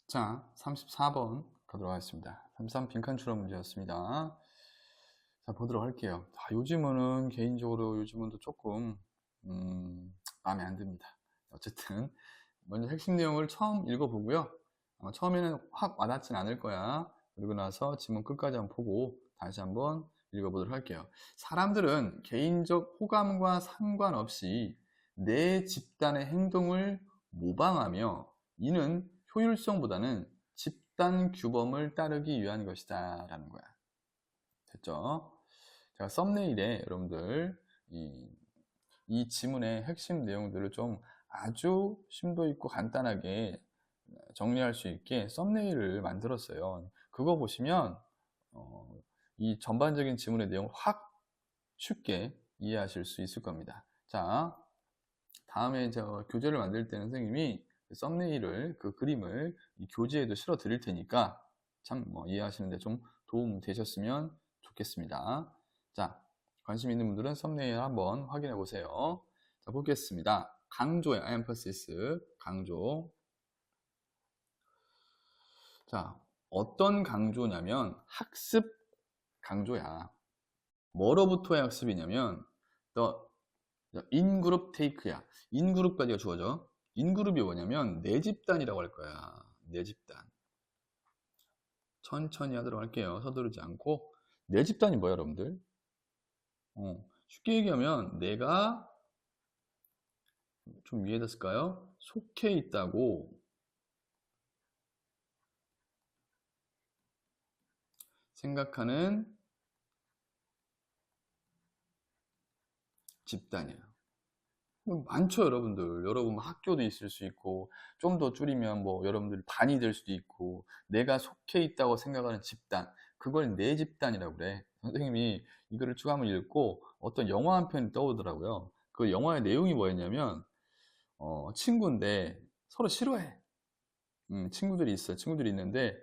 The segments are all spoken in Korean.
자, 34번 가도록 하겠습니다. 33 빈칸 추론 문제였습니다. 자, 보도록 할게요. 요즘은 개인적으로 요즘은 또 조금 마음에 안 듭니다. 어쨌든 먼저 핵심 내용을 처음 읽어보고요. 처음에는 확 와닿진 않을 거야. 그리고 나서 지문 끝까지 한번 보고 다시 한번 읽어보도록 할게요. 사람들은 개인적 호감과 상관없이 내 집단의 행동을 모방하며 이는 효율성보다는 집단 규범을 따르기 위한 것이다 라는 거야. 됐죠? 제가 썸네일에 여러분들 이 지문의 핵심 내용들을 좀 아주 심도 있고 간단하게 정리할 수 있게 썸네일을 만들었어요. 그거 보시면 이 전반적인 지문의 내용을 확 쉽게 이해하실 수 있을 겁니다. 자, 다음에 저 교재를 만들 때는 선생님이 썸네일을 그 그림을 이 교재에도 실어 드릴 테니까 참 이해하시는데 좀 도움 되셨으면 좋겠습니다. 자, 관심 있는 분들은 썸네일 한번 확인해 보세요. 자, 보겠습니다. 강조의 emphasis, 강조. 자, 어떤 강조냐면 학습 강조야. 뭐로부터의 학습이냐면 the 인그룹 테이크야. 인그룹까지가 주어져. 인그룹이 뭐냐면 내 집단이라고 할 거야. 내 집단. 천천히 하도록 할게요. 서두르지 않고. 내 집단이 뭐야, 여러분들? 쉽게 얘기하면 내가 좀 이해됐을까요? 속해 있다고 생각하는 집단이야. 많죠, 여러분들. 여러분 학교도 있을 수 있고, 좀 더 줄이면 여러분들 반이 될 수도 있고, 내가 속해 있다고 생각하는 집단, 그걸 내 집단이라고 그래. 선생님이 이거를 쭉 한번 읽고 어떤 영화 한 편이 떠오르더라고요. 그 영화의 내용이 뭐였냐면, 친구인데 서로 싫어해. 친구들이 있어요. 친구들이 있는데,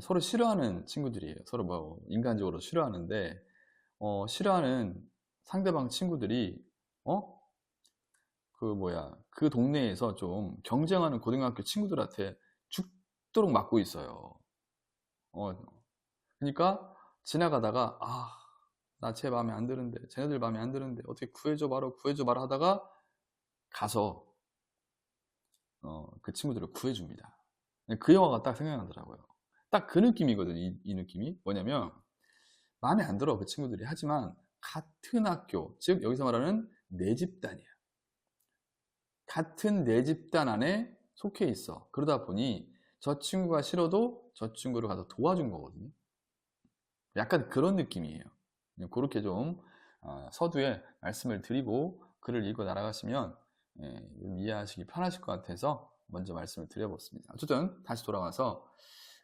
서로 싫어하는 친구들이에요. 서로 인간적으로 싫어하는데, 싫어하는 상대방 친구들이, 그 동네에서 좀 경쟁하는 고등학교 친구들한테 죽도록 맞고 있어요. 그러니까 지나가다가, 나 쟤 마음에 안 드는데, 쟤네들 마음에 안 드는데, 어떻게 구해줘 봐라 하다가 가서, 그 친구들을 구해줍니다. 그 영화가 딱 생각나더라고요. 딱 그 느낌이거든요, 이 느낌이. 뭐냐면, 마음에 안 들어, 그 친구들이. 하지만, 같은 학교, 즉, 여기서 말하는 내 집단이야. 같은 내 집단 안에 속해 있어. 그러다 보니 저 친구가 싫어도 저 친구를 가서 도와준 거거든요. 약간 그런 느낌이에요. 그렇게 좀 서두에 말씀을 드리고 글을 읽어 나가시면 좀 이해하시기 편하실 것 같아서 먼저 말씀을 드려봤습니다. 어쨌든 다시 돌아와서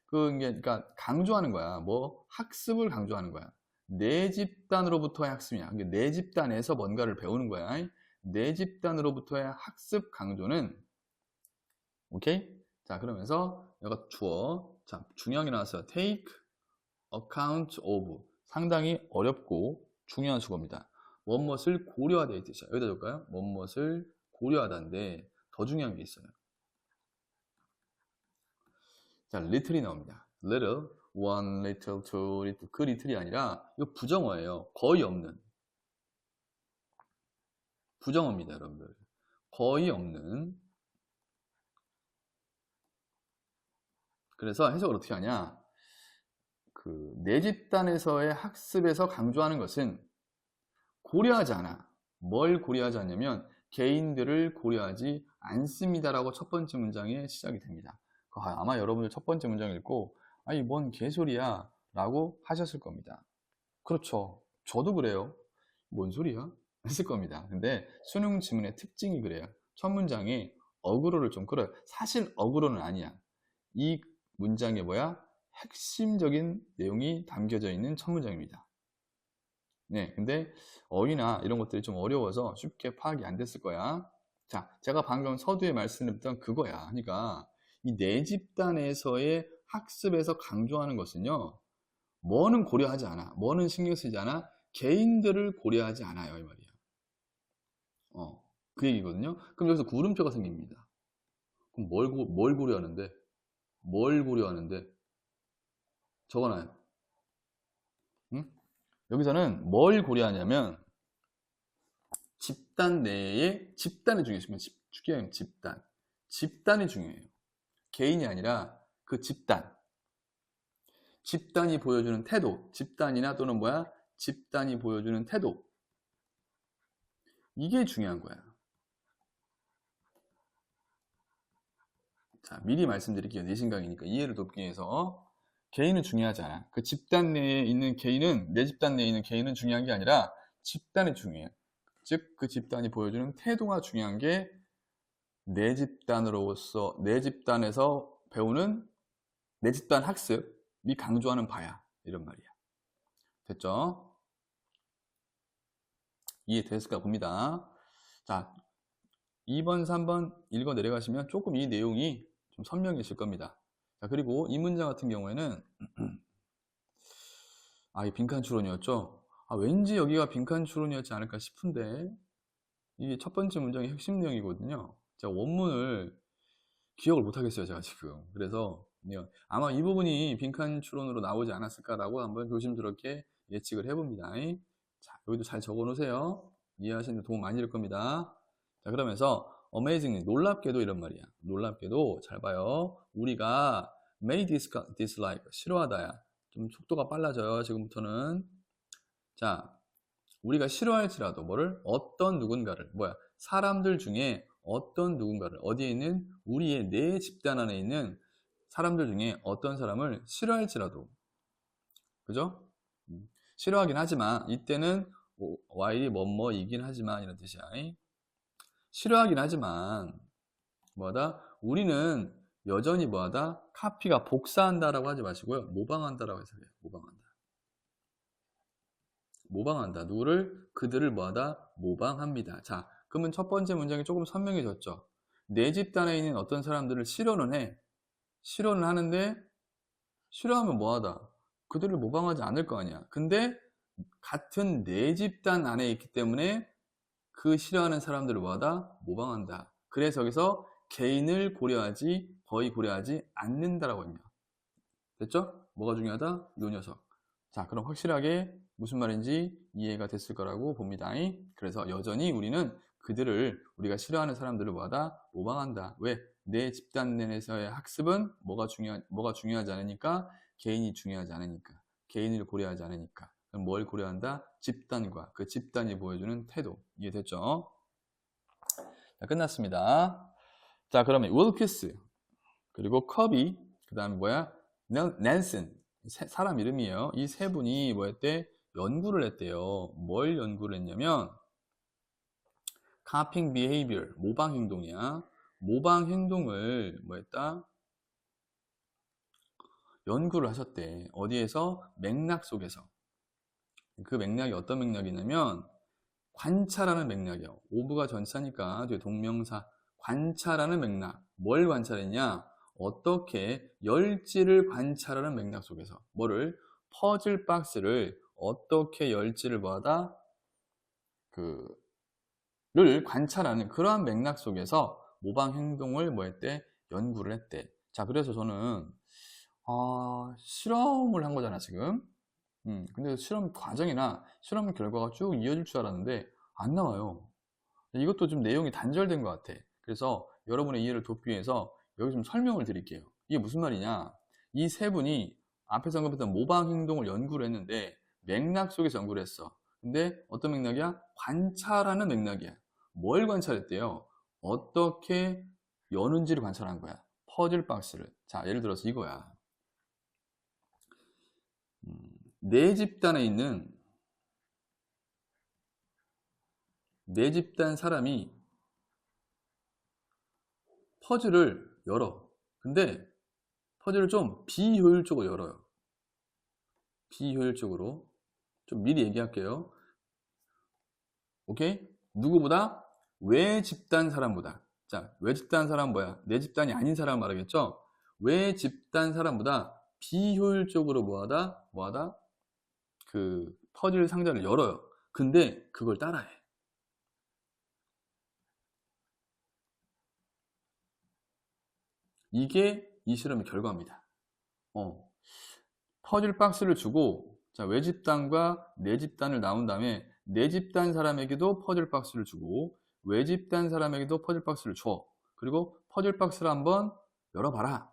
그러니까 강조하는 거야. 학습을 강조하는 거야. 내 집단으로부터의 학습이야. 내 집단에서 뭔가를 배우는 거야. 내 집단으로부터의 학습 강조는 오케이? 자, 그러면서 여기가 주어. 자, 중요한 게 나왔어요. take account of. 상당히 어렵고 중요한 수거입니다. 무엇을 고려하다 이 뜻이야. 여기다 줄까요? 무엇을 고려하다인데 더 중요한 게 있어요. 자, little이 나옵니다. little, one, little, two, little. 그 little이 아니라 이거 부정어예요. 거의 없는. 부정어입니다, 여러분들. 거의 없는. 그래서 해석을 어떻게 하냐? 내 집단에서의 학습에서 강조하는 것은 고려하지 않아. 뭘 고려하지 않냐면 개인들을 고려하지 않습니다라고 첫 번째 문장에 시작이 됩니다. 아마 여러분들 첫 번째 문장 읽고 아니 뭔 개소리야 라고 하셨을 겁니다. 그렇죠. 저도 그래요. 뭔 소리야? 했을 겁니다. 근데 수능 지문의 특징이 그래요. 첫 문장에 어그로를 좀 끌어요. 사실 어그로는 아니야. 이 문장에 핵심적인 내용이 담겨져 있는 첫 문장입니다. 네, 근데 어휘나 이런 것들이 좀 어려워서 쉽게 파악이 안 됐을 거야. 자, 제가 방금 서두에 말씀드렸던 그거야. 그러니까 이 내 집단에서의 학습에서 강조하는 것은요. 뭐는 고려하지 않아. 뭐는 신경 쓰지 않아. 개인들을 고려하지 않아요. 이 말이야. 그 얘기거든요. 그럼 여기서 구름표가 생깁니다. 그럼 뭘 고려하는데? 뭘 고려하는데? 적어놔요. 응? 여기서는 뭘 고려하냐면 집단 내에 집단이 중요해요. 집단. 집단이 중요해요. 개인이 아니라 그 집단. 집단이 보여주는 태도. 집단이나 또는 뭐야? 집단이 보여주는 태도. 이게 중요한 거야. 자, 미리 말씀드릴게요. 내신 강의니까 이해를 돕기 위해서. 개인은 중요하지 않아. 그 집단 내에 있는 개인은, 내 집단 내에 있는 개인은 중요한 게 아니라 집단이 중요해. 즉, 그 집단이 보여주는 태도가 중요한 게 내 집단으로서, 내 집단에서 배우는 내 집단 학습이 강조하는 바야. 이런 말이야. 됐죠? 이해됐을까 봅니다. 자, 2번, 3번 읽어 내려가시면 조금 이 내용이 좀 선명해질 겁니다. 자, 그리고 이 문장 같은 경우에는 이 빈칸 추론이었죠? 왠지 여기가 빈칸 추론이었지 않을까 싶은데 이게 첫 번째 문장의 핵심 내용이거든요. 제가 원문을 기억을 못하겠어요, 제가 지금. 그래서 아마 이 부분이 빈칸 추론으로 나오지 않았을까라고 한번 조심스럽게 예측을 해봅니다. 자, 여기도 잘 적어 놓으세요. 이해하시는 데 도움 많이 될 겁니다. 자, 그러면서 amazingly, 놀랍게도 이런 말이야. 놀랍게도 잘 봐요. 우리가 may dislike, 싫어하다야. 좀 속도가 빨라져요, 지금부터는. 자, 우리가 싫어할지라도 뭐를? 어떤 누군가를, 사람들 중에 어떤 누군가를, 어디에 있는 우리의 내 집단 안에 있는 사람들 중에 어떤 사람을 싫어할지라도, 그죠? 싫어하긴 하지만 이때는 while이 뭐뭐이긴 하지만 이런 뜻이야. 싫어하긴 하지만 우리는 여전히 카피가 복사한다라고 하지 마시고요, 모방한다라고 해서 그래요. 모방한다. 누구를? 그들을 모방합니다. 자, 그러면 첫 번째 문장이 조금 선명해졌죠. 내 집단에 있는 어떤 사람들을 싫어는 해. 싫어는 하는데 싫어하면 그들을 모방하지 않을 거 아니야. 근데 같은 내 집단 안에 있기 때문에 그 싫어하는 사람들을 모방한다. 그래서 여기서 개인을 거의 고려하지 않는다라고 합니다. 됐죠? 뭐가 중요하다? 요 녀석. 자, 그럼 확실하게 무슨 말인지 이해가 됐을 거라고 봅니다. 그래서 여전히 우리는 그들을, 우리가 싫어하는 사람들을 모방한다. 왜? 내 집단 내에서의 학습은 뭐가 중요하지 않으니까? 개인이 중요하지 않으니까. 개인을 고려하지 않으니까. 그럼 뭘 고려한다? 집단과 그 집단이 보여주는 태도. 이해됐죠? 자, 끝났습니다. 자, 그러면 윌키스, 그리고 커비, 그 다음에 nelson, 사람 이름이에요. 이 세 분이 연구를 했대요. 뭘 연구를 했냐면 copying behavior, 모방 행동이야. 모방 행동을 연구를 하셨대. 어디에서? 맥락 속에서. 그 맥락이 어떤 맥락이냐면 관찰하는 맥락이에요. 오브가 전치사니까 뒤에 동명사. 관찰하는 맥락. 뭘 관찰했냐? 어떻게 열지를 관찰하는 맥락 속에서 퍼즐 박스를 어떻게 열지를 를 관찰하는 그러한 맥락 속에서 모방 행동을 연구를 했대. 자, 그래서 저는 실험을 한 거잖아, 지금. 근데 실험 과정이나 실험 결과가 쭉 이어질 줄 알았는데 안 나와요. 이것도 좀 내용이 단절된 것 같아. 그래서 여러분의 이해를 돕기 위해서 여기 좀 설명을 드릴게요. 이게 무슨 말이냐? 이 세 분이 앞에서 언급했던 모방 행동을 연구를 했는데 맥락 속에서 연구를 했어. 근데 어떤 맥락이야? 관찰하는 맥락이야. 뭘 관찰했대요? 어떻게 여는지를 관찰한 거야. 퍼즐 박스를. 자, 예를 들어서 이거야. 내 집단에 있는 내 집단 사람이 퍼즐을 열어. 근데 퍼즐을 좀 비효율적으로 열어요. 비효율적으로. 좀 미리 얘기할게요. 오케이? 누구보다? 외 집단 사람보다. 자, 외 집단 사람은 뭐야? 내 집단이 아닌 사람 말하겠죠? 외 집단 사람보다 비효율적으로 뭐하다? 그 퍼즐 상자를 열어요. 근데 그걸 따라해. 이게 이 실험의 결과입니다. 퍼즐 박스를 주고, 자, 외집단과 내집단을 나온 다음에 내집단 사람에게도 퍼즐 박스를 주고 외집단 사람에게도 퍼즐 박스를 줘. 그리고 퍼즐 박스를 한번 열어봐라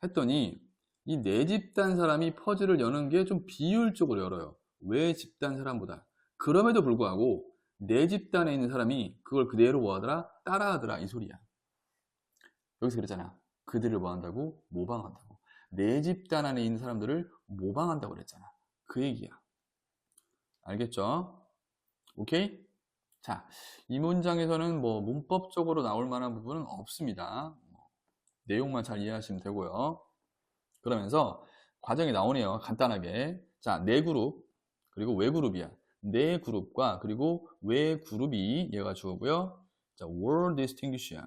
했더니 이 내집단 사람이 퍼즐을 여는 게 좀 비효율적으로 열어요. 외집단 사람보다. 그럼에도 불구하고 내집단에 있는 사람이 그걸 그대로 뭐하더라? 따라하더라, 이 소리야. 여기서 그랬잖아. 그들을 뭐한다고? 모방한다고. 내집단 안에 있는 사람들을 모방한다고 그랬잖아. 그 얘기야. 알겠죠? 오케이? 자, 이 문장에서는 뭐 문법적으로 나올 만한 부분은 없습니다. 내용만 잘 이해하시면 되고요. 그러면서 과정이 나오네요. 간단하게. 자, 네 그룹, 그리고 왜 그룹이야. 네 그룹과 그리고 왜 그룹이 얘가 주어고요. 자, were distinguish야.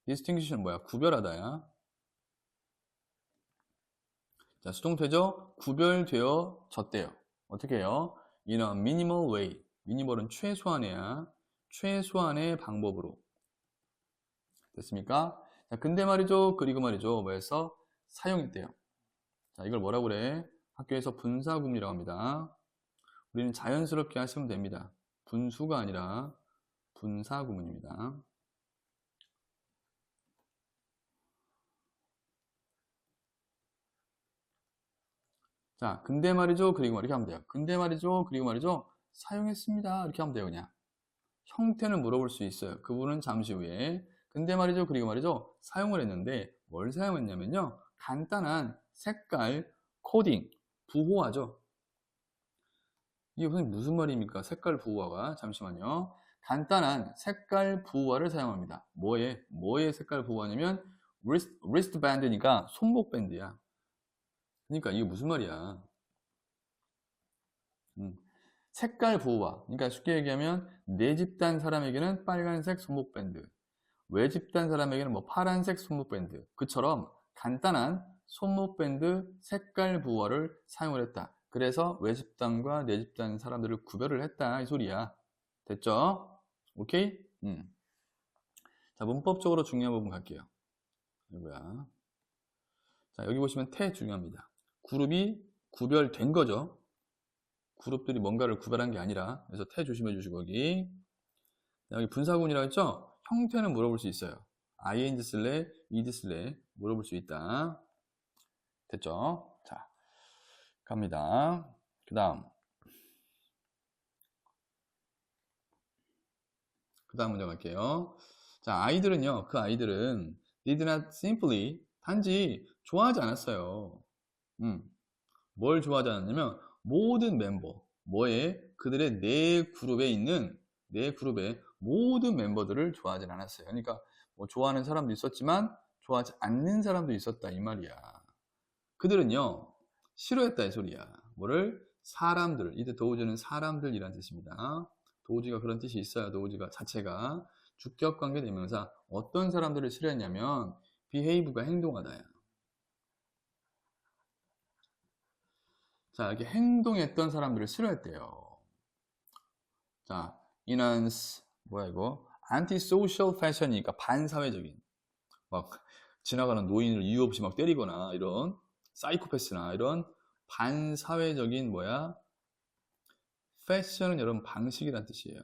distinguish는 뭐야? 구별하다야. 자, 수동태죠? 구별되어졌대요. 어떻게 해요? In a minimal way. minimal은 최소한이야. 최소한의 방법으로. 됐습니까? 자, 근데 말이죠. 그리고 말이죠. 뭐해서 사용했대요. 자, 이걸 뭐라고 그래? 학교에서 분사구문이라고 합니다. 우리는 자연스럽게 하시면 됩니다. 분수가 아니라 분사구문입니다. 자, 근데 말이죠. 그리고 말 이렇게 하면 돼요. 근데 말이죠. 그리고 말이죠. 사용했습니다. 이렇게 하면 돼요. 그냥. 형태는 물어볼 수 있어요. 그 부분은 잠시 후에. 근데 말이죠. 그리고 말이죠. 사용을 했는데 뭘 사용했냐면요. 간단한 색깔 코딩, 부호화죠. 이게 무슨 말입니까? 색깔 부호화가. 잠시만요. 간단한 색깔 부호화를 사용합니다. 뭐의 색깔 부호화냐면 wristband니까 손목 밴드야. 그러니까 이게 무슨 말이야? 색깔 부호화. 그러니까 쉽게 얘기하면 내집단 사람에게는 빨간색 손목 밴드, 외집단 사람에게는 뭐 파란색 손목 밴드. 그처럼 간단한 손목 밴드 색깔 부호화를 사용을 했다. 그래서 외집단과 내집단 사람들을 구별을 했다, 이 소리야. 됐죠? 오케이? 자, 문법적으로 중요한 부분 갈게요. 이거야. 자, 여기 보시면 태 중요합니다. 그룹이 구별된 거죠. 그룹들이 뭔가를 구별한 게 아니라. 그래서 태 조심해 주시고 여기. 여기 분사구문이라고 했죠? 형태는 물어볼 수 있어요. ing 쓸래? ed 쓸래? 물어볼 수 있다. 됐죠? 자, 갑니다. 그 다음 문장 갈게요. 자, 아이들은요, 그 아이들은 did not simply, 단지 좋아하지 않았어요. 뭘 좋아하지 않았냐면 모든 멤버, 그들의 네 그룹에 있는 네 그룹의 모든 멤버들을 좋아하지 않았어요. 그러니까 뭐 좋아하는 사람도 있었지만 좋아하지 않는 사람도 있었다, 이 말이야. 그들은요 싫어했다, 이 소리야. 뭐를? 사람들. 이때 도우즈는 사람들이란 뜻입니다. 도우즈가 그런 뜻이 있어요. 도우즈가 자체가 주격관계 대명사. 어떤 사람들을 싫어했냐면 behave가 행동하다야. 자, 이렇게 행동했던 사람들을 싫어했대요. 자, 인한스 뭐야 이거? anti-social fashion이니까 반사회적인, 막 지나가는 노인을 이유 없이 막 때리거나 이런 사이코패스나 이런 반사회적인 뭐야? 패션은 여러분 방식이란 뜻이에요.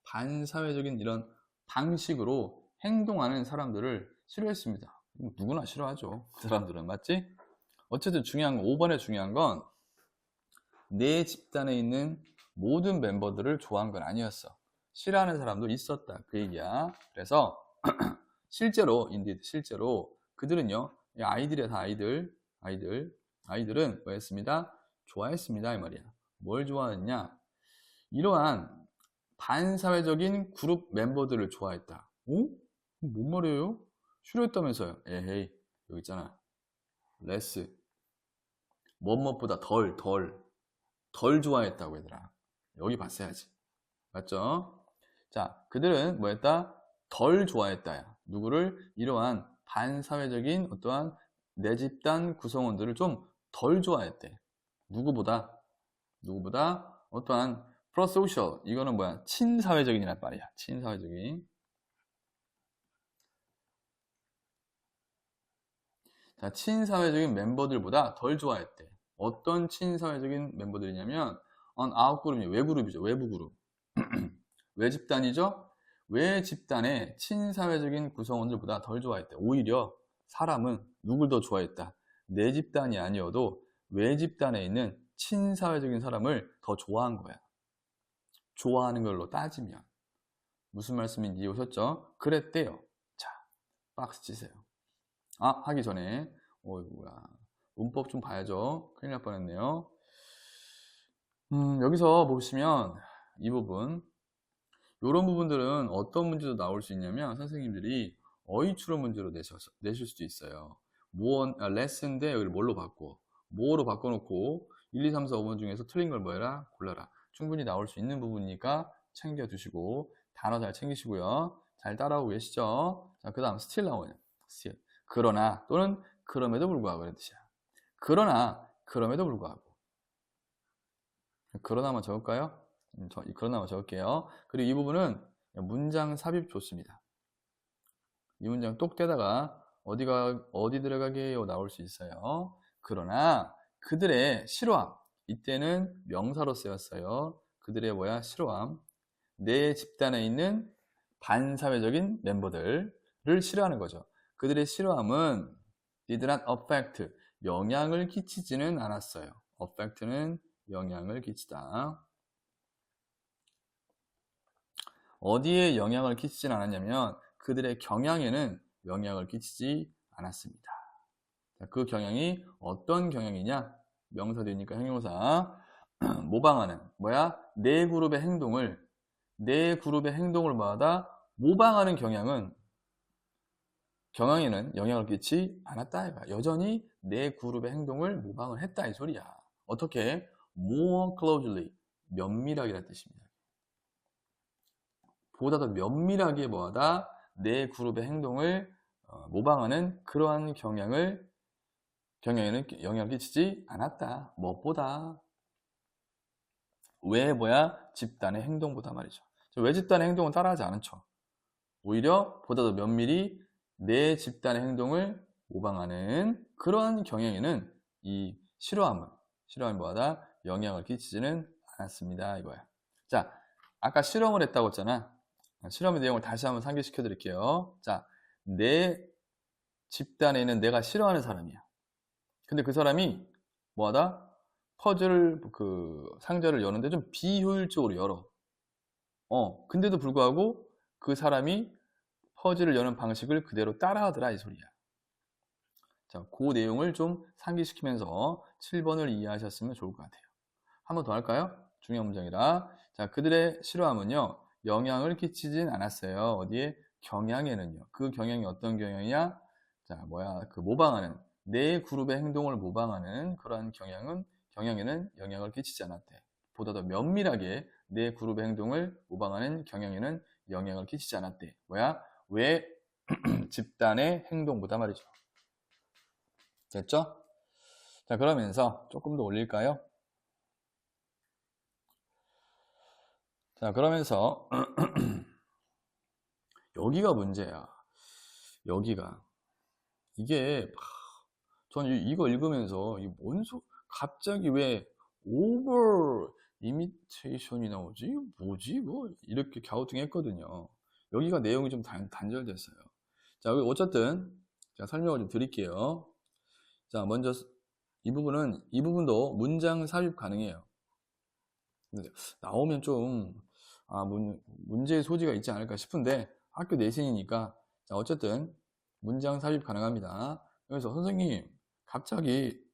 반사회적인 이런 방식으로 행동하는 사람들을 싫어했습니다. 누구나 싫어하죠. 그 사람들은. 맞지? 어쨌든 중요한 건 5번에 중요한 건 내 집단에 있는 모든 멤버들을 좋아한 건 아니었어. 싫어하는 사람도 있었다, 그 얘기야. 그래서 실제로 그들은요, 아이들이야, 다 아이들은 뭐했습니다? 좋아했습니다, 이 말이야. 뭘 좋아했냐? 이러한 반사회적인 그룹 멤버들을 좋아했다. 오? 뭔 말이에요? 싫어했다면서요? 에헤이, 여기 있잖아. 레스. 뭐뭐보다 덜 좋아했다고, 얘들아. 여기 봤어야지. 맞죠? 자, 그들은 뭐했다? 덜 좋아했다야. 누구를? 이러한 반사회적인 어떠한 내 집단 구성원들을 좀 덜 좋아했대. 누구보다 어떠한 프로소셜, 이거는 뭐야? 친사회적인이란 말이야. 친사회적인. 자, 친사회적인 멤버들보다 덜 좋아했대. 어떤 친사회적인 멤버들이냐면 아웃그룹이 외그룹이죠. 외부 그룹. 외 집단이죠. 외 집단의 친사회적인 구성원들보다 덜 좋아했대. 오히려 사람은 누굴 더 좋아했다. 내 집단이 아니어도 외 집단에 있는 친사회적인 사람을 더 좋아한 거야. 좋아하는 걸로 따지면 무슨 말씀인지 오셨죠? 그랬대요. 자, 박스 치세요. 하기 전에 뭐야, 문법 좀 봐야죠. 큰일 날 뻔했네요. 여기서 보시면 이 부분, 이런 부분들은 어떤 문제도 나올 수 있냐면 선생님들이 어휘 추론 문제로 내실 수도 있어요. 레슨인데 여기를 뭘로 바꿔? 뭐로 바꿔놓고 1, 2, 3, 4, 5번 중에서 틀린 걸 뭐 해라? 골라라. 충분히 나올 수 있는 부분이니까 챙겨두시고 단어 잘 챙기시고요. 잘 따라오고 계시죠? 자, 그 다음 still 나오냐? still. 그러나 또는 그럼에도 불구하고 그런 뜻이야. 그러나 그럼에도 불구하고. 그러나만 적을까요? 그러나만 적을게요. 그리고 이 부분은 문장 삽입 좋습니다. 이 문장 똑 떼다가 어디 들어가게요 나올 수 있어요. 그러나 그들의 싫어함, 이때는 명사로 쓰였어요. 그들의 뭐야? 싫어함. 내 집단에 있는 반사회적인 멤버들을 싫어하는 거죠. 그들의 싫어함은 did not affect, 영향을 끼치지는 않았어요. affect는 영향을 끼치다. 어디에 영향을 끼치진 않았냐면 그들의 경향에는 영향을 끼치지 않았습니다. 그 경향이 어떤 경향이냐? 명사 되니까 형용사. 모방하는 뭐야? 내 그룹의 행동을 마다 모방하는 경향에는 영향을 끼치지 않았다. 여전히 내 그룹의 행동을 모방을 했다 이 소리야. 어떻게? more closely, 면밀하게라는 뜻입니다. 보다 더 면밀하게 뭐하다? 내 그룹의 행동을 모방하는 그러한 경향에는 영향을 끼치지 않았다. 무엇보다? 왜 뭐야? 집단의 행동보다 말이죠. 왜 집단의 행동은 따라하지 않죠. 오히려 보다 더 면밀히 내 집단의 행동을 모방하는 그러한 경향에는 이 싫어함이 뭐하다? 영향을 끼치지는 않았습니다. 이거야. 자, 아까 실험을 했다고 했잖아. 실험의 내용을 다시 한번 상기시켜 드릴게요. 자, 내 집단에 있는 내가 싫어하는 사람이야. 근데 그 사람이 뭐하다? 퍼즐 상자를 여는데 좀 비효율적으로 열어. 근데도 불구하고 그 사람이 퍼즐을 여는 방식을 그대로 따라하더라 이 소리야. 자, 그 내용을 좀 상기시키면서 7번을 이해하셨으면 좋을 것 같아요. 한 번 더 할까요? 중요한 문장이라. 자, 그들의 싫어함은요, 영향을 끼치진 않았어요. 어디에? 경향에는요. 그 경향이 어떤 경향이냐? 자, 모방하는, 내 그룹의 행동을 모방하는 그러한 경향에는 영향을 끼치지 않았대. 보다 더 면밀하게 내 그룹의 행동을 모방하는 경향에는 영향을 끼치지 않았대. 왜? 집단의 행동보다 말이죠. 됐죠? 자, 그러면서 조금 더 올릴까요? 자, 그러면서 여기가 문제야. 여기가. 이게 전 이거 읽으면서 갑자기 왜 over imitation이 나오지? 뭐지? 이렇게 갸우뚱했거든요. 여기가 내용이 좀 단절됐어요. 자, 어쨌든 제가 설명을 좀 드릴게요. 자, 먼저 이 부분도 문장 삽입 가능해요. 나오면 좀 문제의 소지가 있지 않을까 싶은데 학교 내신이니까. 자, 어쨌든 문장 삽입 가능합니다. 그래서 선생님 갑자기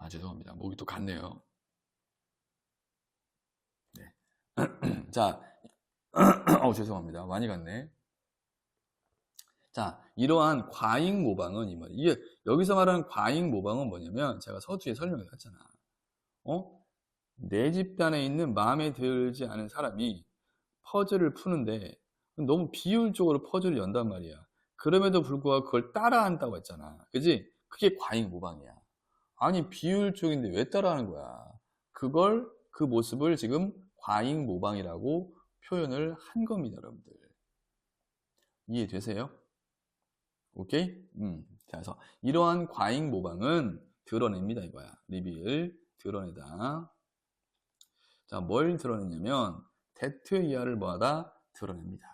죄송합니다. 목이 또 갔네요. 네. 자, 죄송합니다. 많이 갔네. 자, 이러한 과잉 모방은 이게 여기서 말하는 과잉 모방은 뭐냐면 제가 서두에 설명했잖아. 내 집단에 있는 마음에 들지 않은 사람이 퍼즐을 푸는데 너무 비효율적으로 퍼즐을 연단 말이야. 그럼에도 불구하고 그걸 따라한다고 했잖아. 그지? 그게 과잉 모방이야. 아니, 비효율적인데 왜 따라하는 거야? 그 모습을 지금 과잉 모방이라고 표현을 한 겁니다, 여러분들. 이해되세요? 오케이? 자, 그래서 이러한 과잉 모방은 드러냅니다 이거야. 리빌, 드러내다. 자, 뭘 드러내냐면 that 이하를 뭐하다? 드러냅니다.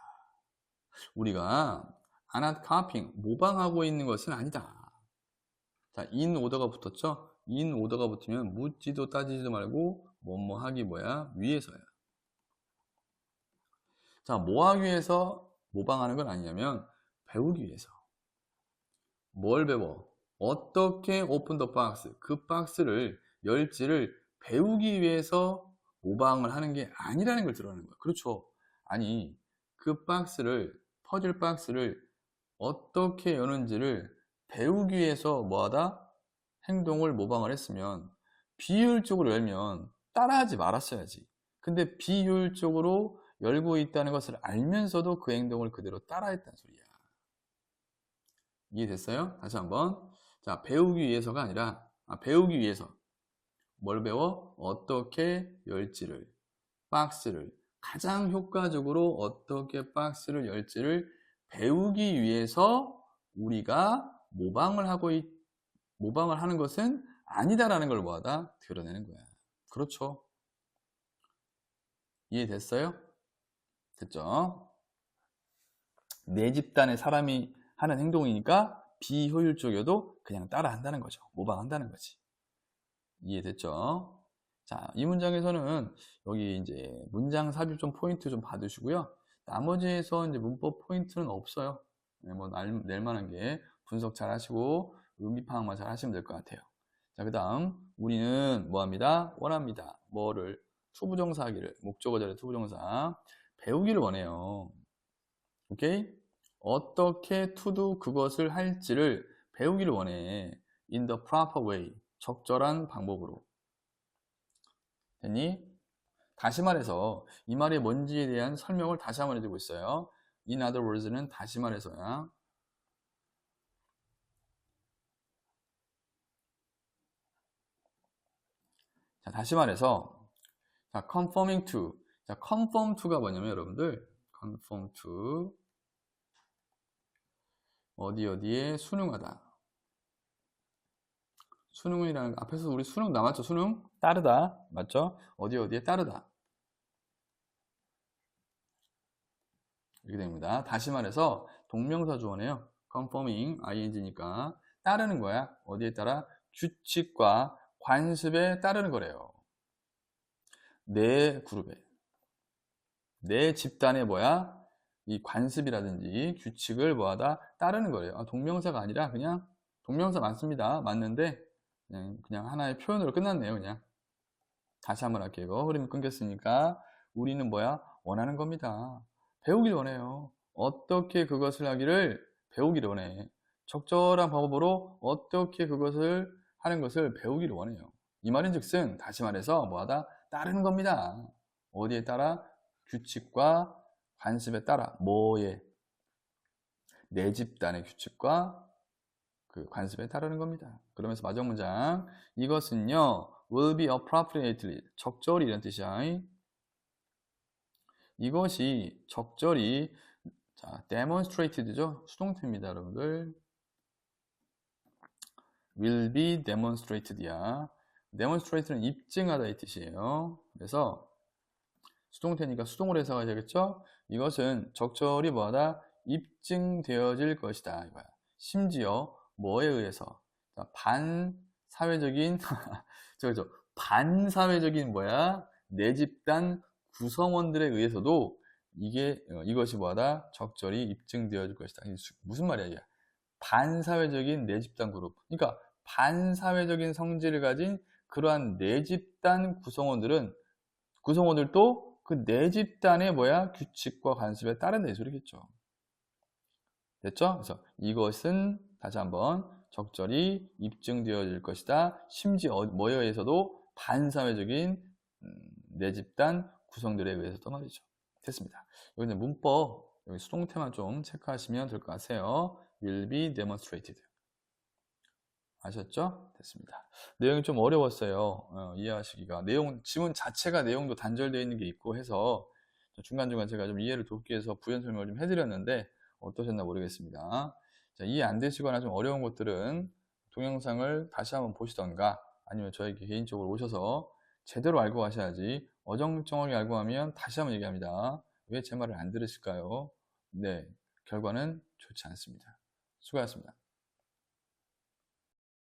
우리가 not copying, 모방하고 있는 것은 아니다. 자, in 오더가 붙었죠? in 오더가 붙으면 묻지도 따지지도 말고 뭐뭐 하기 뭐야? 위해서야. 자, 뭐 하기 위해서 모방하는 건 아니냐면 배우기 위해서. 뭘 배워? 어떻게 open the box, 그 박스를 열지를 배우기 위해서 모방을 하는 게 아니라는 걸 드러내는 거야. 그렇죠. 아니, 그 박스를, 퍼즐 박스를 어떻게 여는지를 배우기 위해서 뭐하다? 행동을 모방을 했으면 비효율적으로 열면 따라하지 말았어야지. 근데 비효율적으로 열고 있다는 것을 알면서도 그 행동을 그대로 따라했다는 소리야. 이해됐어요? 다시 한번. 자, 배우기 위해서가 아니라, 배우기 위해서. 뭘 배워? 어떻게 열지를, 박스를, 가장 효과적으로 어떻게 박스를 열지를 배우기 위해서 우리가 모방을 하는 것은 아니다라는 걸 뭐하다? 드러내는 거야. 그렇죠? 이해됐어요? 됐죠? 내 집단의 사람이 하는 행동이니까 비효율적이어도 그냥 따라 한다는 거죠. 모방한다는 거지. 이해됐죠? 자, 이 문장에서는 여기 이제 문장 삽입 좀 포인트 좀 받으시고요. 나머지에서 이제 문법 포인트는 없어요. 뭐 낼 만한 게 분석 잘 하시고 의미 파악만 잘 하시면 될 것 같아요. 자, 그 다음 우리는 뭐 합니다? 원합니다. 뭐를? 투부정사 하기를. 목적어 자리 투부정사. 배우기를 원해요. 오케이? 어떻게 to do 그것을 할지를 배우기를 원해. in the proper way. 적절한 방법으로. 됐니? 다시 말해서 이 말이 뭔지에 대한 설명을 다시 한번 해주고 있어요. in other words는 다시 말해서야. 자, 다시 말해서 자, conforming to. 자, conform to가 뭐냐면 여러분들 conform to 어디에 순응하다. 순응이라는 앞에서 우리 순응 남았죠? 순응? 따르다. 맞죠? 어디에 따르다. 이렇게 됩니다. 다시 말해서 동명사 주어네요. conforming ing니까 따르는 거야. 어디에 따라? 규칙과 관습에 따르는 거래요. 내 그룹에, 내 집단에 뭐야? 이 관습이라든지 규칙을 뭐하다? 따르는 거래요. 동명사가 아니라 그냥 동명사 많습니다. 맞는데 그냥 하나의 표현으로 끝났네요. 그냥 다시 한번 할게요. 흐름이 끊겼으니까 우리는 뭐야? 원하는 겁니다. 배우길 원해요. 어떻게 그것을 하기를 배우기를 원해. 적절한 방법으로 어떻게 그것을 하는 것을 배우기를 원해요. 이 말인즉슨 다시 말해서 뭐하다? 따르는 겁니다. 어디에 따라? 규칙과 관습에 따라. 뭐에? 내 집단의 규칙과 그 관습에 따르는 겁니다. 그러면서 마지막 문장. 이것은요, will be appropriately. 적절히 이런 뜻이야. 이것이 적절히, 자, demonstrated죠? 수동태입니다, 여러분들. will be demonstrated야. demonstrate는 입증하다 이 뜻이에요. 그래서 수동태니까 수동으로 해석해야 되겠죠? 이것은 적절히 뭐하다? 입증되어질 것이다. 이거야. 심지어 뭐에 의해서? 반사회적인 반사회적인 뭐야? 내 집단 구성원들에 의해서도 이것이 뭐하다? 적절히 입증되어질 것이다. 무슨 말이야 이게? 반사회적인 내 집단 그룹. 그러니까 반사회적인 성질을 가진 그러한 내 집단 구성원들도 그 내 집단의 뭐야? 규칙과 관습에 따른다 이 소리겠죠. 됐죠? 그래서 이것은 다시 한번 적절히 입증되어질 것이다. 심지어 뭐에 의해서도 반사회적인 내 집단 구성들에 의해서도 말이죠. 됐습니다. 여기 이제 문법 여기 수동태만 좀 체크하시면 될 것 같아요. will be demonstrated. 아셨죠? 됐습니다. 내용이 좀 어려웠어요. 이해하시기가. 지문 자체가 내용도 단절되어 있는 게 있고 해서 중간중간 제가 좀 이해를 돕기 위해서 부연 설명을 좀 해드렸는데 어떠셨나 모르겠습니다. 자, 이해 안 되시거나 좀 어려운 것들은 동영상을 다시 한번 보시던가 아니면 저에게 개인적으로 오셔서 제대로 알고 가셔야지 어정쩡하게 알고 가면 다시 한번 얘기합니다. 왜 제 말을 안 들으실까요? 네, 결과는 좋지 않습니다. 수고하셨습니다.